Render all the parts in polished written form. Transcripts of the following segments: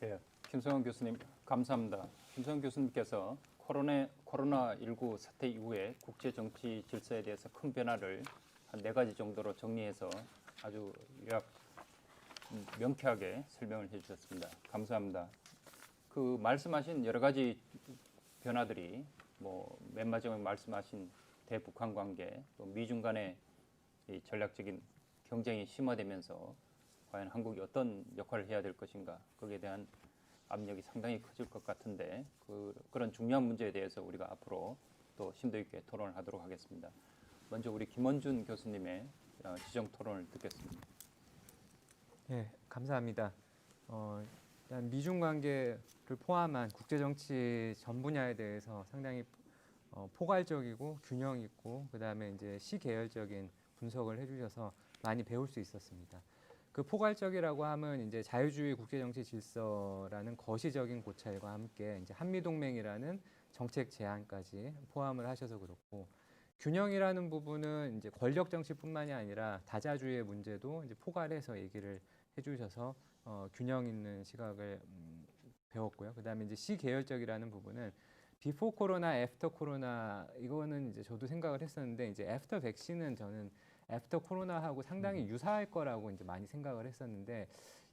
예, 김성원 교수님 감사합니다. 김성원 교수님께서 코로나19 사태 이후에 국제 정치 질서에 대해서 큰 변화를 한 4가지 정도로 정리해서 아주 요약 명쾌하게 설명을 해주셨습니다. 감사합니다. 그 말씀하신 여러 가지 변화들이 뭐 맨 마지막에 말씀하신 대북한 관계, 또 미중 간의 이 전략적인 경쟁이 심화되면서 과연 한국이 어떤 역할을 해야 될 것인가, 거기에 대한 압력이 상당히 커질 것 같은데 그런 중요한 문제에 대해서 우리가 앞으로 또 심도 있게 토론을 하도록 하겠습니다. 먼저 우리 김원준 교수님의 지정 토론을 듣겠습니다. 예, 감사합니다. 일단 미중 관계를 포함한 국제 정치 전 분야에 대해서 상당히 포괄적이고 균형 있고 그다음에 이제 시계열적인 분석을 해주셔서 많이 배울 수 있었습니다. 그 포괄적이라고 하면 이제 자유주의 국제 정치 질서라는 거시적인 고찰과 함께 이제 한미 동맹이라는 정책 제안까지 포함을 하셔서 그렇고, 균형이라는 부분은 이제 권력 정치뿐만이 아니라 다자주의의 문제도 이제 포괄해서 얘기를 해주셔서 균형 있는 시각을 배웠고요. 그다음에 이제 시계열적이라는 부분은 비포 코로나, 애프터 코로나, 이거는 이제 저도 생각을 했었는데, 이제 애프터 백신은 저는 애프터 코로나하고 상당히 유사할 거라고 이제 많이 생각을 했었는데,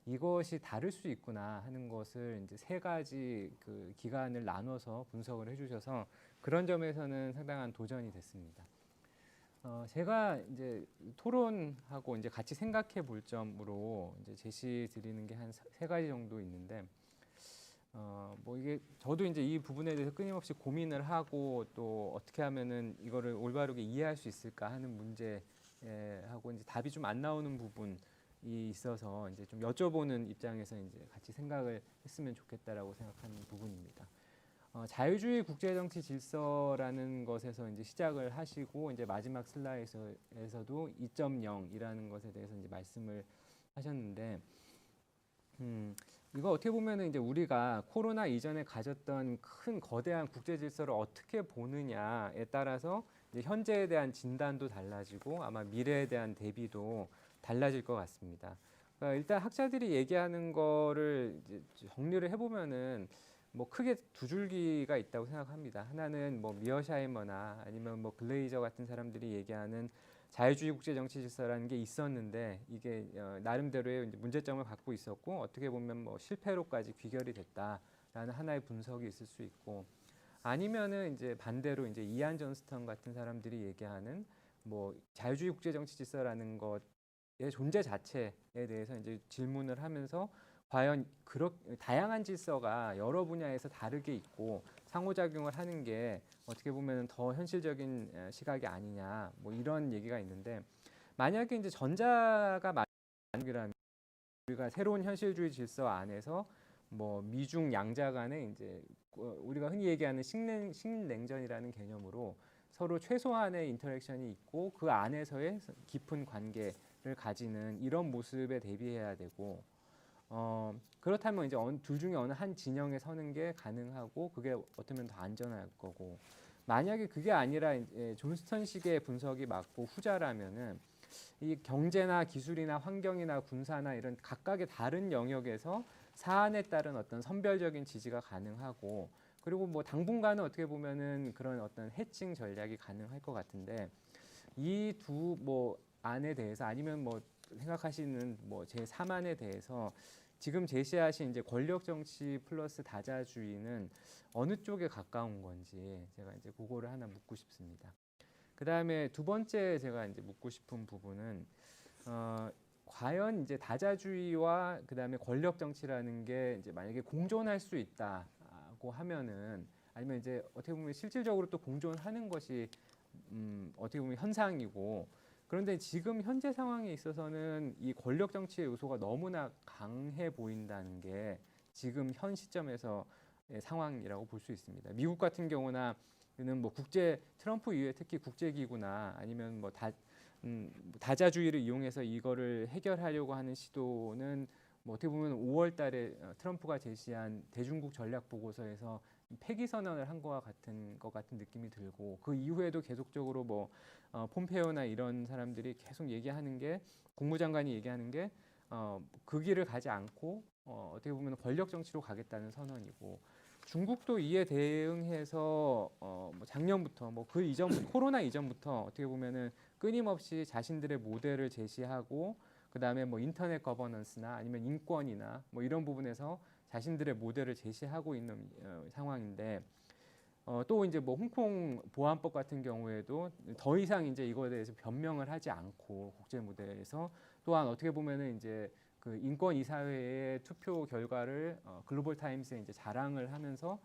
이것이 다를 수 있구나 하는 것을 이제 3가지 그 기간을 나눠서 분석을 해주셔서 그런 점에서는 상당한 도전이 됐습니다. 제가 이제 토론하고 이제 같이 생각해 볼 점으로 이제 제시 드리는 게 한 3가지 정도 있는데, 뭐 이게 저도 이제 이 부분에 대해서 끊임없이 고민을 하고 또 어떻게 하면은 이거를 올바르게 이해할 수 있을까 하는 문제하고 이제 답이 좀 안 나오는 부분이 있어서 이제 좀 여쭤보는 입장에서 이제 같이 생각을 했으면 좋겠다라고 생각하는 부분입니다. 자유주의 국제정치 질서라는 것에서 이제 시작을 하시고 이제 마지막 슬라이드에서도 2.0이라는 것에 대해서 이제 말씀을 하셨는데, 이거 어떻게 보면은 이제 우리가 코로나 이전에 가졌던 큰 거대한 국제 질서를 어떻게 보느냐에 따라서 이제 현재에 대한 진단도 달라지고 아마 미래에 대한 대비도 달라질 것 같습니다. 그러니까 일단 학자들이 얘기하는 거를 이제 정리를 해보면은 뭐 크게 2줄기가 있다고 생각합니다. 하나는 뭐 미어샤이머나 아니면 뭐 글레이저 같은 사람들이 얘기하는 자유주의 국제 정치 질서라는 게 있었는데, 이게 나름대로의 이제 문제점을 갖고 있었고 어떻게 보면 뭐 실패로까지 귀결이 됐다라는 하나의 분석이 있을 수 있고, 아니면은 이제 반대로 이제 이안 존스턴 같은 사람들이 얘기하는 뭐 자유주의 국제 정치 질서라는 것의 존재 자체에 대해서 이제 질문을 하면서 과연 다양한 질서가 여러 분야에서 다르게 있고 상호작용을 하는 게 어떻게 보면 더 현실적인 시각이 아니냐, 뭐 이런 얘기가 있는데, 만약에 이제 전자가 맞으라면 우리가 새로운 현실주의 질서 안에서 뭐 미중 양자 간에 이제 우리가 흔히 얘기하는 신냉전이라는 개념으로 서로 최소한의 인터랙션이 있고 그 안에서의 깊은 관계를 가지는 이런 모습에 대비해야 되고, 그렇다면 이제 둘 중에 어느 한 진영에 서는 게 가능하고 그게 어쩌면 더 안전할 거고, 만약에 그게 아니라 이제 존스턴식의 분석이 맞고 후자라면은 이 경제나 기술이나 환경이나 군사나 이런 각각의 다른 영역에서 사안에 따른 어떤 선별적인 지지가 가능하고, 그리고 뭐 당분간은 어떻게 보면은 그런 어떤 해칭 전략이 가능할 것 같은데, 이 두 뭐 안에 대해서 아니면 뭐 생각하시는 뭐 제3안에 대해서 지금 제시하신 이제 권력 정치 플러스 다자주의는 어느 쪽에 가까운 건지 제가 이제 그거를 하나 묻고 싶습니다. 그 다음에 2번째 제가 이제 묻고 싶은 부분은 과연 이제 다자주의와 그 다음에 권력 정치라는 게 이제 만약에 공존할 수 있다고 하면은, 아니면 이제 어떻게 보면 실질적으로 또 공존하는 것이 어떻게 보면 현상이고, 그런데 지금 현재 상황에 있어서는 이 권력 정치의 요소가 너무나 강해 보인다는 게 지금 현 시점에서의 상황이라고 볼 수 있습니다. 미국 같은 경우나 뭐 국제 트럼프 이후에 특히 국제기구나 아니면 뭐 다자주의를 이용해서 이거를 해결하려고 하는 시도는 뭐 어떻게 보면 5월 달에 트럼프가 제시한 대중국 전략 보고서에서 폐기 선언을 한 것과 같은 느낌이 들고, 그 이후에도 계속적으로 뭐 폼페오나 이런 사람들이 계속 얘기하는 게, 국무장관이 얘기하는 게 그 길을 가지 않고 어떻게 보면 권력 정치로 가겠다는 선언이고 중국도 이에 대응해서 뭐 작년부터 뭐 그 이전 코로나 이전부터 어떻게 보면은 끊임없이 자신들의 모델을 제시하고 그다음에 뭐 인터넷 거버넌스나 아니면 인권이나 뭐 이런 부분에서 자신들의 모델을 제시하고 있는 상황인데 또 이제 뭐 홍콩 보안법 같은 경우에도 더 이상 이제 이거에 대해서 변명을 하지 않고 국제 무대에서 또한 어떻게 보면은 이제 그 인권 이사회의 투표 결과를 글로벌 타임스에 이제 자랑을 하면서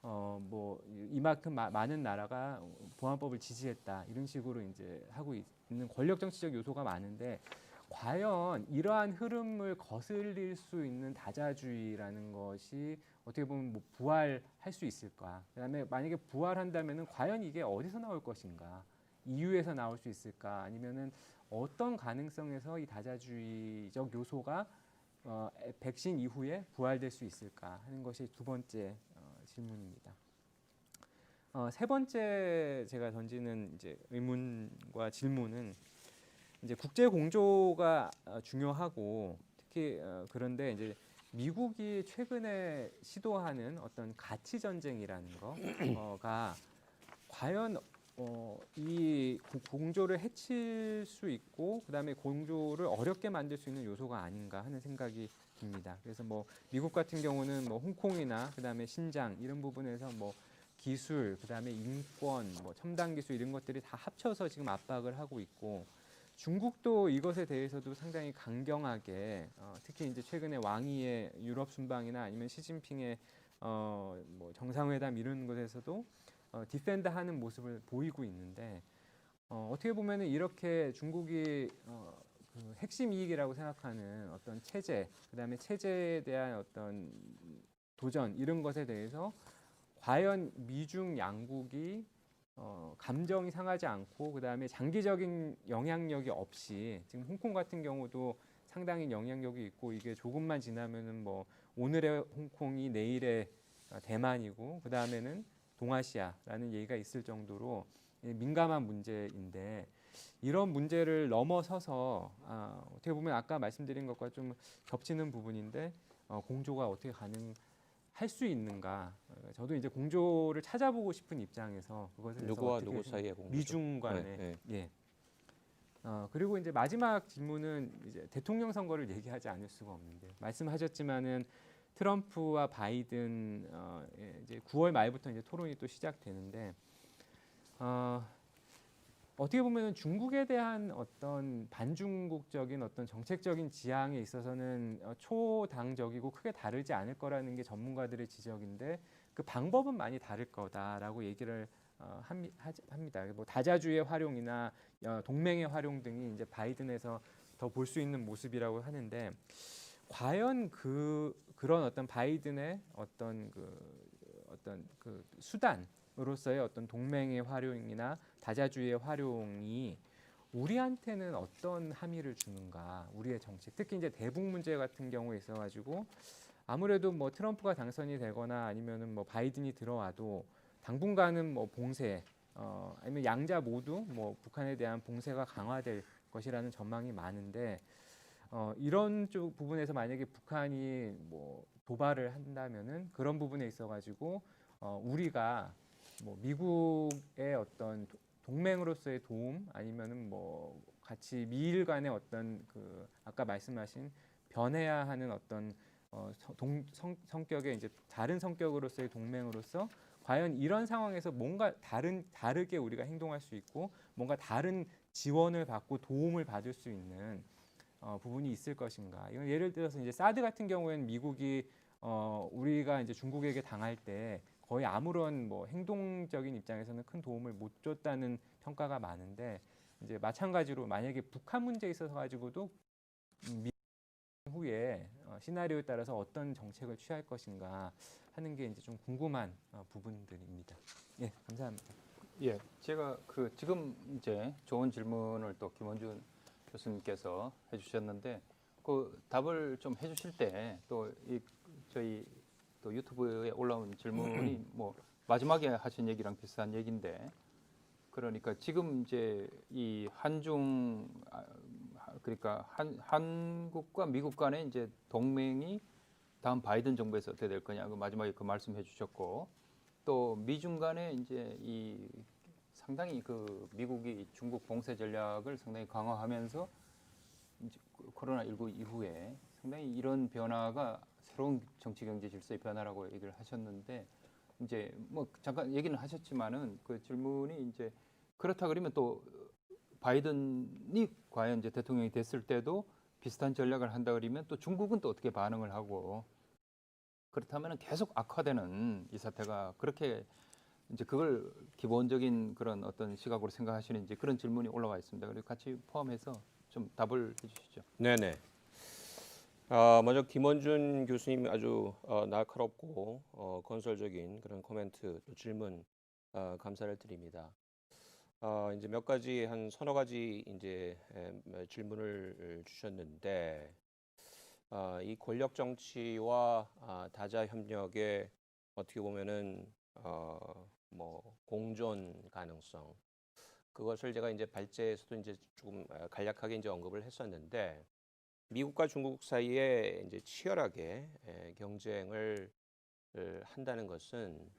뭐 이만큼 많은 나라가 보안법을 지지했다 이런 식으로 이제 하고 있는 권력 정치적 요소가 많은데 과연 이러한 흐름을 거슬릴 수 있는 다자주의라는 것이 어떻게 보면 뭐 부활할 수 있을까? 그다음에 만약에 부활한다면은 과연 이게 어디서 나올 것인가? EU에서 나올 수 있을까? 아니면은 어떤 가능성에서 이 다자주의적 요소가 백신 이후에 부활될 수 있을까 하는 것이 두 번째 질문입니다. 세 번째 제가 던지는 이제 의문과 질문은 이제 국제 공조가 중요하고 특히 그런데 이제 미국이 최근에 시도하는 어떤 가치 전쟁이라는 거가 과연 이 공조를 해칠 수 있고 그다음에 공조를 어렵게 만들 수 있는 요소가 아닌가 하는 생각이 듭니다. 그래서 뭐 미국 같은 경우는 뭐 홍콩이나 그다음에 신장 이런 부분에서 뭐 기술 그다음에 인권 뭐 첨단 기술 이런 것들이 다 합쳐서 지금 압박을 하고 있고 중국도 이것에 대해서도 상당히 강경하게 특히 이제 최근에 왕이의 유럽 순방이나 아니면 시진핑의 뭐 정상회담 이런 곳에서도 디펜드하는 모습을 보이고 있는데 어떻게 보면은 이렇게 중국이 그 핵심 이익이라고 생각하는 어떤 체제, 그다음에 체제에 대한 어떤 도전 이런 것에 대해서 과연 미중 양국이 감정이 상하지 않고 그다음에 장기적인 영향력이 없이 지금 홍콩 같은 경우도 상당히 영향력이 있고 이게 조금만 지나면은 뭐 오늘의 홍콩이 내일의 대만이고 그다음에는 동아시아라는 얘기가 있을 정도로 민감한 문제인데 이런 문제를 넘어서서 어떻게 보면 아까 말씀드린 것과 좀 겹치는 부분인데 공조가 어떻게 가능할 수 있는가? 저도 이제 공조를 찾아보고 싶은 입장에서 그것을 누구와 누구 사이의 공조죠? 미중 간의 네, 네. 예. 그리고 이제 마지막 질문은 이제 대통령 선거를 얘기하지 않을 수가 없는데 말씀하셨지만은 트럼프와 바이든 이제 9월 말부터 이제 토론이 또 시작되는데 어떻게 보면은 중국에 대한 어떤 반중국적인 어떤 정책적인 지향에 있어서는 초당적이고 크게 다르지 않을 거라는 게 전문가들의 지적인데 그 방법은 많이 다를 거다라고 얘기를 합니다. 뭐 다자주의 활용이나 동맹의 활용 등이 이제 바이든에서 더 볼 수 있는 모습이라고 하는데 과연 그런 어떤 바이든의 어떤 그 수단으로서의 어떤 동맹의 활용이나 다자주의의 활용이 우리한테는 어떤 함의를 주는가? 우리의 정책, 특히 이제 대북 문제 같은 경우에 있어가지고 아무래도 뭐 트럼프가 당선이 되거나 아니면은 뭐 바이든이 들어와도 당분간은 뭐 봉쇄, 아니면 양자 모두 뭐 북한에 대한 봉쇄가 강화될 것이라는 전망이 많은데. 이런 쪽 부분에서 만약에 북한이 뭐 도발을 한다면은 그런 부분에 있어가지고 우리가 뭐 미국의 어떤 동맹으로서의 도움 아니면은 뭐 같이 미일 간의 어떤 그 아까 말씀하신 변해야 하는 어떤 성격의 이제 다른 성격으로서의 동맹으로서 과연 이런 상황에서 뭔가 다르게 우리가 행동할 수 있고 뭔가 다른 지원을 받고 도움을 받을 수 있는 부분이 있을 것인가. 이건 예를 들어서 이제 사드 같은 경우에는 미국이 우리가 이제 중국에게 당할 때 거의 아무런 뭐 행동적인 입장에서는 큰 도움을 못 줬다는 평가가 많은데 이제 마찬가지로 만약에 북한 문제에 있어서 가지고도 미 후에 시나리오에 따라서 어떤 정책을 취할 것인가 하는 게 이제 좀 궁금한 부분들입니다. 예, 감사합니다. 예, 제가 그 지금 이제 좋은 질문을 또 김원준 교수님께서 해주셨는데 그 답을 좀 해주실 때 또 이 저희 또 유튜브에 올라온 질문이 뭐 마지막에 하신 얘기랑 비슷한 얘기인데 그러니까 지금 이제 이 한중 그러니까 한국과 미국 간의 이제 동맹이 다음 바이든 정부에서 어떻게 될 거냐 그 마지막에 그 말씀해 주셨고 또 미중 간에 이제 이 상당히 그 미국이 중국 봉쇄 전략을 상당히 강화하면서 이제 코로나19 이후에 상당히 이런 변화가 새로운 정치 경제 질서의 변화라고 얘기를 하셨는데 이제 뭐 잠깐 얘기는 하셨지만은 그 질문이 이제 그렇다 그러면 또 바이든이 과연 이제 대통령이 됐을 때도 비슷한 전략을 한다 그러면 또 중국은 또 어떻게 반응을 하고 그렇다면 계속 악화되는 이 사태가 그렇게 이제 그걸 기본적인 그런 어떤 시각으로 생각하시는지 그런 질문이 올라와 있습니다. 그리고 같이 포함해서 좀 답을 해주시죠. 네네. 먼저 김원준 교수님 아주 날카롭고 건설적인 그런 코멘트 또 질문 감사를 드립니다. 이제 몇 가지 한 서너 가지 이제 질문을 주셨는데 이 권력 정치와 다자 협력의 어떻게 보면은 뭐 공존 가능성 그것을 제가 이제 발제에서도 이제 조금 간략하게 이제 언급을 했었는데 미국과 중국 사이에 이제 치열하게 경쟁을 한다는 것은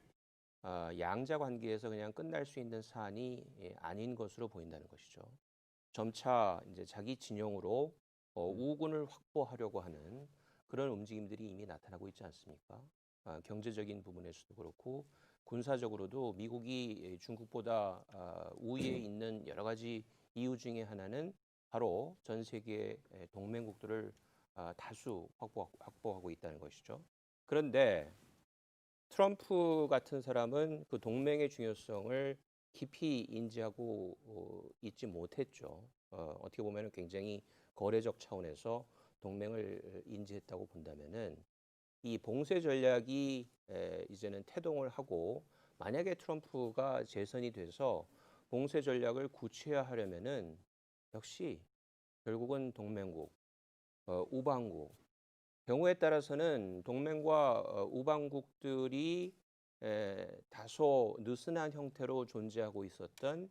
양자 관계에서 그냥 끝날 수 있는 사안이 아닌 것으로 보인다는 것이죠. 점차 이제 자기 진영으로 우군을 확보하려고 하는 그런 움직임들이 이미 나타나고 있지 않습니까? 경제적인 부분에서도 그렇고 군사적으로도 미국이 중국보다 우위에 있는 여러 가지 이유 중에 하나는 바로 전 세계 동맹국들을 다수 확보하고 있다는 것이죠. 그런데 트럼프 같은 사람은 그 동맹의 중요성을 깊이 인지하고 있지 못했죠. 어떻게 보면 굉장히 거래적 차원에서 동맹을 인지했다고 본다면은 이 봉쇄 전략이 이제는 태동을 하고 만약에 트럼프가 재선이 돼서 봉쇄 전략을 구체화하려면은 역시 결국은 동맹국, 우방국 경우에 따라서는 동맹과 우방국들이 다소 느슨한 형태로 존재하고 있었던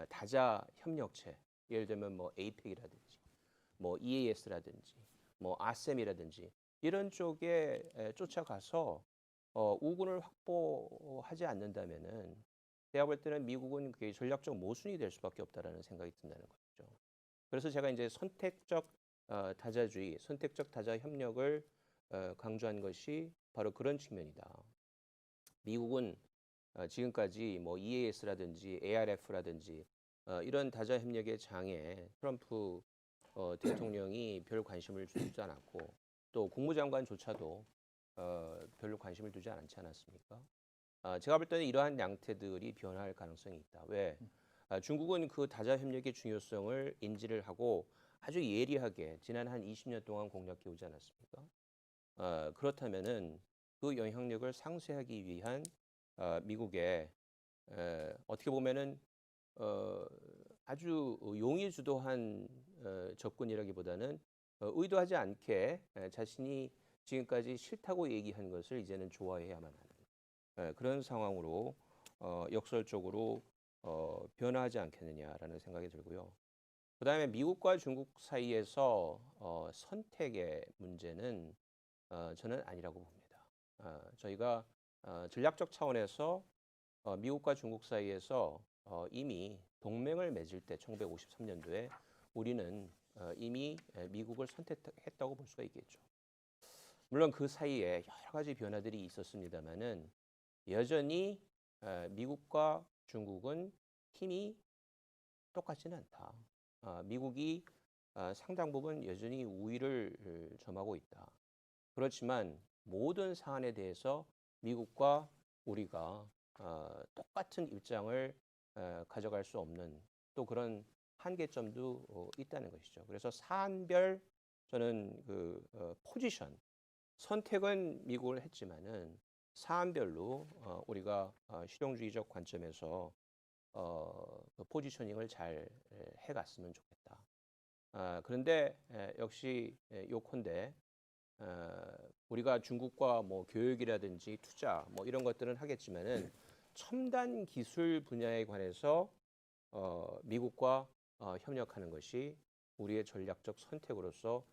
다자 협력체, 예를 들면 뭐 APEC이라든지, 뭐 EAS라든지, 뭐 아셈이라든지 이런 쪽에 쫓아가서 우군을 확보하지 않는다면은 제가 볼 때는 미국은 그게 전략적 모순이 될 수밖에 없다라는 생각이 든다는 거죠. 그래서 제가 이제 선택적 다자주의, 선택적 다자 협력을 강조한 것이 바로 그런 측면이다. 미국은 지금까지 뭐 EAS라든지 ARF라든지 이런 다자 협력의 장에 트럼프 대통령이 별 관심을 주지 않았고 또 국무장관조차도 별로 관심을 두지 않지 않았습니까? 제가 볼 때는 이러한 양태들이 변할 가능성이 있다. 왜? 중국은 그 다자 협력의 중요성을 인지를 하고 아주 예리하게 지난 한 20년 동안 공략해 오지 않았습니까? 그렇다면은 그 영향력을 상쇄하기 위한 미국의 어떻게 보면은 아주 용의주도한 접근이라기보다는 의도하지 않게 자신이 지금까지 싫다고 얘기한 것을 이제는 좋아해야만 하는 그런 상황으로 역설적으로 변화하지 않겠느냐라는 생각이 들고요. 그다음에 미국과 중국 사이에서 선택의 문제는 저는 아니라고 봅니다. 저희가 전략적 차원에서 미국과 중국 사이에서 이미 동맹을 맺을 때 1953년도에 우리는 이미 미국을 선택했다고 볼 수가 있겠죠. 물론 그 사이에 여러 가지 변화들이 있었습니다만은 여전히 미국과 중국은 힘이 똑같지는 않다. 미국이 상당 부분 여전히 우위를 점하고 있다. 그렇지만 모든 사안에 대해서 미국과 우리가 똑같은 입장을 가져갈 수 없는 또 그런 한계점도 있다는 것이죠. 그래서 사안별 저는 그 포지션 선택은 미국을 했지만은 사안별로 우리가 실용주의적 관점에서 그 포지셔닝을 잘 해갔으면 좋겠다. 그런데 역시 요컨대 우리가 중국과 뭐 교육이라든지 투자 뭐 이런 것들은 하겠지만은 첨단 기술 분야에 관해서 미국과 협력하는 것이 우리의 전략적 선택으로서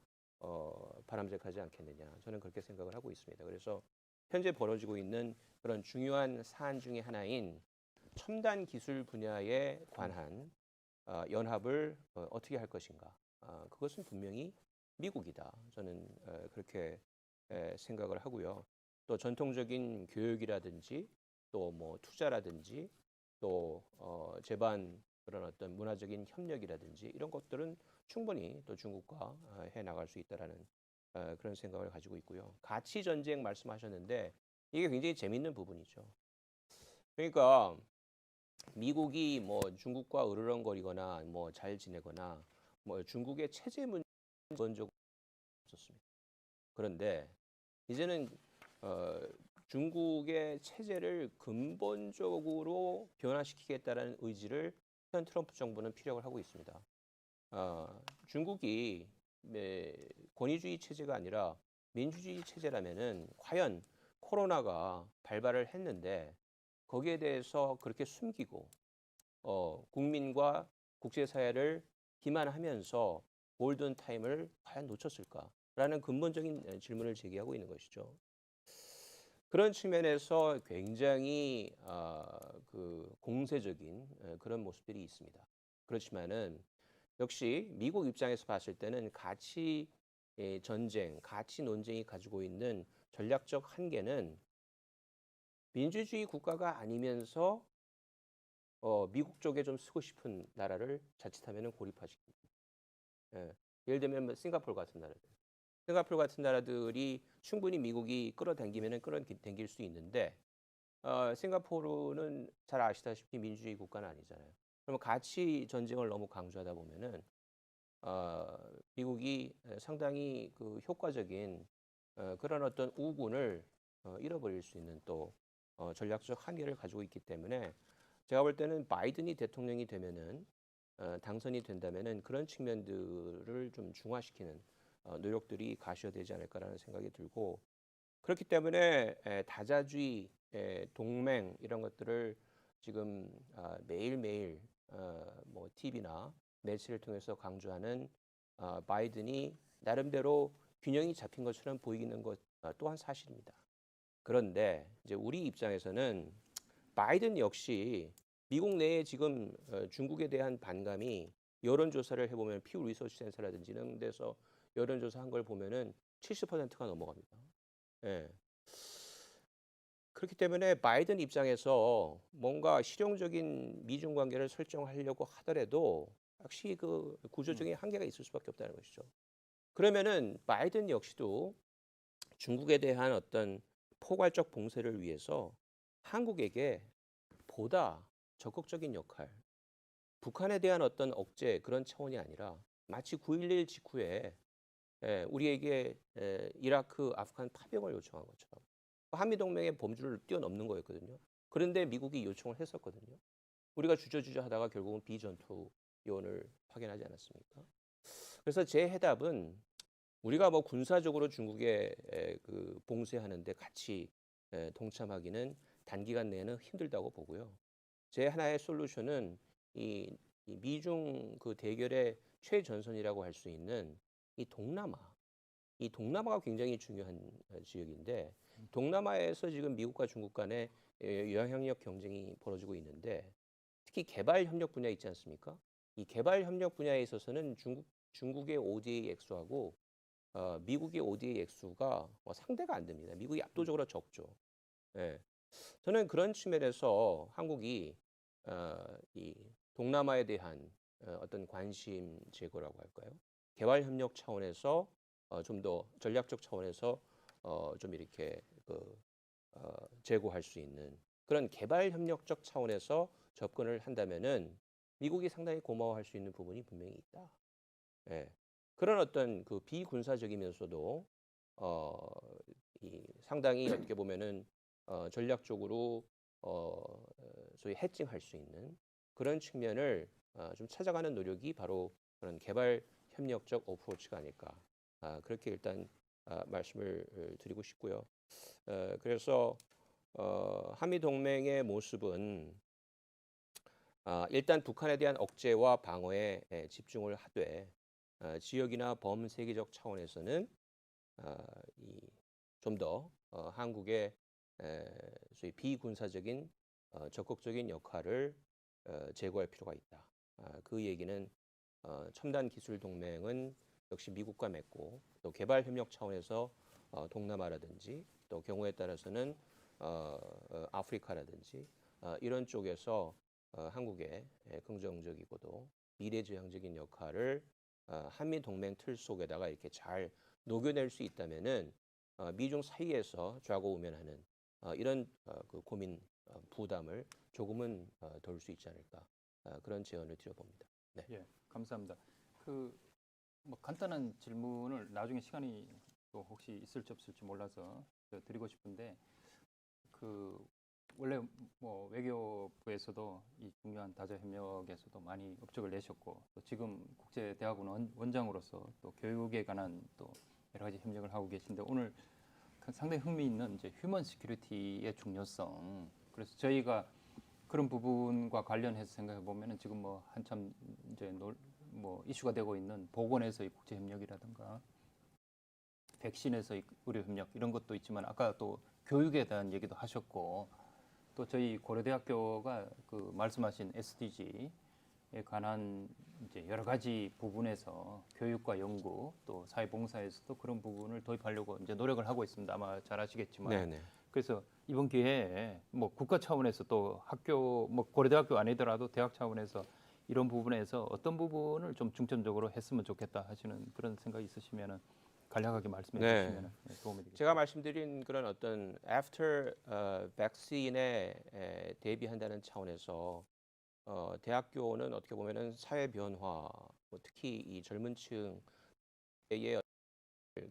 바람직하지 않겠느냐. 저는 그렇게 생각을 하고 있습니다. 그래서 현재 벌어지고 있는 그런 중요한 사안 중에 하나인 첨단 기술 분야에 관한 연합을 어떻게 할 것인가. 그것은 분명히 미국이다. 저는 그렇게 생각을 하고요. 또 전통적인 교육이라든지 또 뭐 투자라든지 또 제반 그런 어떤 문화적인 협력이라든지 이런 것들은 충분히 또 중국과 해 나갈 수 있다라는 그런 생각을 가지고 있고요. 가치 전쟁 말씀하셨는데 이게 굉장히 재밌는 부분이죠. 그러니까 미국이 뭐 중국과 으르렁거리거나 뭐 잘 지내거나 뭐 중국의 체제 문제적으로 없었습니다. 그런데 이제는 어, 중국의 체제를 근본적으로 변화시키겠다는 의지를 현 트럼프 정부는 피력을 하고 있습니다. 중국이 권위주의 체제가 아니라 민주주의 체제라면은 과연 코로나가 발발을 했는데 거기에 대해서 그렇게 숨기고 국민과 국제사회를 기만하면서 골든 타임을 과연 놓쳤을까라는 근본적인 질문을 제기하고 있는 것이죠. 그런 측면에서 굉장히 그 공세적인 그런 모습들이 있습니다. 그렇지만은 역시 미국 입장에서 봤을 때는 가치 전쟁, 가치 논쟁이 가지고 있는 전략적 한계는 민주주의 국가가 아니면서 미국 쪽에 좀 쓰고 싶은 나라를 자칫하면 고립화시킵니다. 예. 예를 들면 뭐 싱가포르 같은 나라들. 싱가포르 같은 나라들이 충분히 미국이 끌어당기면 끌어당길 수 있는데 싱가포르는 잘 아시다시피 민주주의 국가는 아니잖아요. 그러면 가치 전쟁을 너무 강조하다 보면은 미국이 상당히 그 효과적인 그런 어떤 우군을 잃어버릴 수 있는 또 전략적 한계를 가지고 있기 때문에 제가 볼 때는 바이든이 대통령이 되면은 당선이 된다면은 그런 측면들을 좀 중화시키는 노력들이 가시화되지 않을까라는 생각이 들고 그렇기 때문에 다자주의, 동맹 이런 것들을 지금 매일매일 뭐 TV나 매체를 통해서 강조하는 바이든이 나름대로 균형이 잡힌 것처럼 보이는 것 또한 사실입니다. 그런데 이제 우리 입장에서는 바이든 역시 미국 내에 지금 중국에 대한 반감이 여론조사를 해보면 퓨 리서치 센터라든지 이런 데서 여론조사한 걸 보면은 70%가 넘어갑니다. 예. 그렇기 때문에 바이든 입장에서 뭔가 실용적인 미중 관계를 설정하려고 하더라도 역시 그 구조적인 한계가 있을 수밖에 없다는 것이죠. 그러면은 바이든 역시도 중국에 대한 어떤 포괄적 봉쇄를 위해서 한국에게 보다 적극적인 역할, 북한에 대한 어떤 억제 그런 차원이 아니라 마치 9.11 직후에 우리에게 이라크, 아프간 파병을 요청한 것처럼 한미동맹의 범주를 뛰어넘는 거였거든요. 그런데 미국이 요청을 했었거든요. 우리가 주저주저 하다가 결국은 비전투 요원을 파견하지 않았습니까? 그래서 제 해답은 우리가 뭐 군사적으로 중국에 그 봉쇄하는데 같이 동참하기는 단기간 내에는 힘들다고 보고요. 제 하나의 솔루션은 이 미중 그 대결의 최전선이라고 할 수 있는 이 동남아. 이 동남아가 굉장히 중요한 지역인데 동남아에서 지금 미국과 중국 간의 영향력 경쟁이 벌어지고 있는데 특히 개발 협력 분야 있지 않습니까? 이 개발 협력 분야에 있어서는 중국의 ODA 액수하고 미국의 ODA 액수가 상대가 안 됩니다. 미국이 압도적으로 적죠. 예. 저는 그런 측면에서 한국이 이 동남아에 대한 어떤 관심 제거라고 할까요? 개발 협력 차원에서 좀 더 전략적 차원에서 좀 이렇게 제고할 수 있는 그런 개발 협력적 차원에서 접근을 한다면은 미국이 상당히 고마워할 수 있는 부분이 분명히 있다. 예. 그런 어떤 그 비군사적이면서도 상당히 어떻게 보면은 전략적으로 소위 해칭할 수 있는 그런 측면을 좀 찾아가는 노력이 바로 그런 개발 협력적 어프로치가 아닐까 그렇게 일단 말씀을 드리고 싶고요. 그래서 한미 동맹의 모습은 일단 북한에 대한 억제와 방어에 집중을 하되 지역이나 범세계적 차원에서는 좀 더 한국의 소위 비군사적인 적극적인 역할을 제고할 필요가 있다. 그 얘기는 첨단 기술 동맹은 역시 미국과 맺고 또 개발 협력 차원에서 동남아라든지 또 경우에 따라서는 아프리카라든지 이런 쪽에서 한국의 긍정적이고도 미래지향적인 역할을 한미 동맹 틀 속에다가 이렇게 잘 녹여낼 수 있다면은 미중 사이에서 좌고우면하는 이런 그 고민 부담을 조금은 덜 수 있지 않을까 그런 제언을 드려봅니다. 네. 예, 감사합니다. 그 뭐 간단한 질문을 나중에 시간이 또 혹시 있을지 없을지 몰라서 드리고 싶은데 그 원래 뭐 외교부에서도 이 중요한 다자 협력에서도 많이 업적을 내셨고 또 지금 국제대학원 원장으로서 또 교육에 관한 또 여러 가지 협력을 하고 계신데 오늘 상당히 흥미있는 이제 휴먼 시큐리티의 중요성. 그래서 저희가 그런 부분과 관련해서 생각해 보면은 지금 뭐 한참 이제 뭐 이슈가 되고 있는 보건에서의 국제 협력이라든가 백신에서의 의료 협력 이런 것도 있지만 아까 또 교육에 대한 얘기도 하셨고 또 저희 고려대학교가 그 말씀하신 SDG에 관한 이제 여러 가지 부분에서 교육과 연구 또 사회봉사에서도 그런 부분을 도입하려고 이제 노력을 하고 있습니다. 아마 잘 아시겠지만 네네. 그래서 이번 기회에 뭐 국가 차원에서 또 학교 뭐 고려대학교 아니더라도 대학 차원에서 이런 부분에서 어떤 부분을 좀 중점적으로 했으면 좋겠다 하시는 그런 생각이 있으시면은 간략하게 말씀해 네. 주시면 도움이 되겠습니다. 제가 말씀드린 그런 어떤 after vaccine에 대비한다는 차원에서 대학교는 어떻게 보면은 사회 변화, 뭐 특히 이 젊은 층의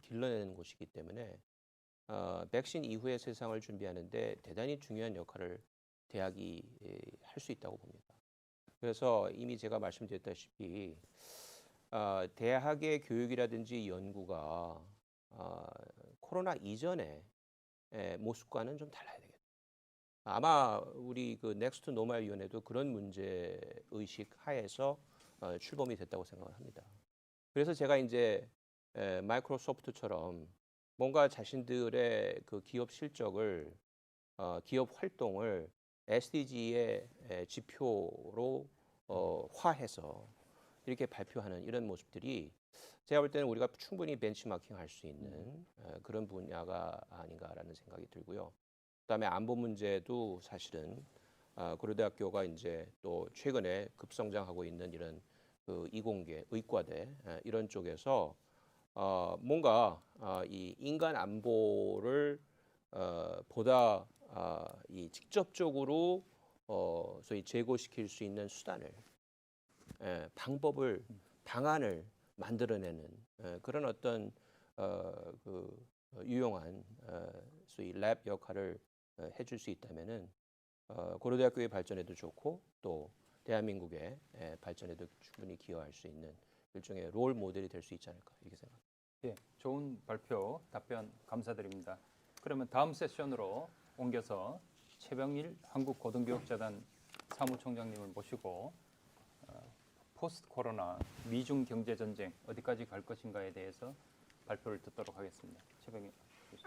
길러내는 곳이기 때문에 백신 이후의 세상을 준비하는데 대단히 중요한 역할을 대학이 할 수 있다고 봅니다. 그래서 이미 제가 말씀드렸다시피 대학의 교육이라든지 연구가 코로나 이전의 모습과는 좀 달라야 되겠다. 아마 우리 그 넥스트 노말 위원회도 그런 문제 의식 하에서 출범이 됐다고 생각을 합니다. 그래서 제가 이제 마이크로소프트처럼 뭔가 자신들의 그 기업 실적을 기업 활동을 SDG의 지표로 화해서 이렇게 발표하는 이런 모습들이 제가 볼 때는 우리가 충분히 벤치마킹 할 수 있는 그런 분야가 아닌가라는 생각이 들고요. 그다음에 안보 문제도 사실은 고려대학교가 이제 또 최근에 급성장하고 있는 이런 그 이공계, 의과대 이런 쪽에서 뭔가 이 인간 안보를 보다 이 직접적으로 소위 제고시킬 수 있는 수단을 방법을 방안을 만들어내는 그런 어떤 그 유용한 소위 랩 역할을 해줄 수 있다면은 고려대학교의 발전에도 좋고 또 대한민국의 발전에도 충분히 기여할 수 있는 일종의 롤 모델이 될 수 있지 않을까 이렇게 생각합니다. 예, 좋은 발표 답변 감사드립니다. 그러면 다음 세션으로 옮겨서 최병일 한국고등교육재단 사무총장님을 모시고 포스트 코로나 미중 경제 전쟁 어디까지 갈 것인가에 대해서 발표를 듣도록 하겠습니다. 최병일.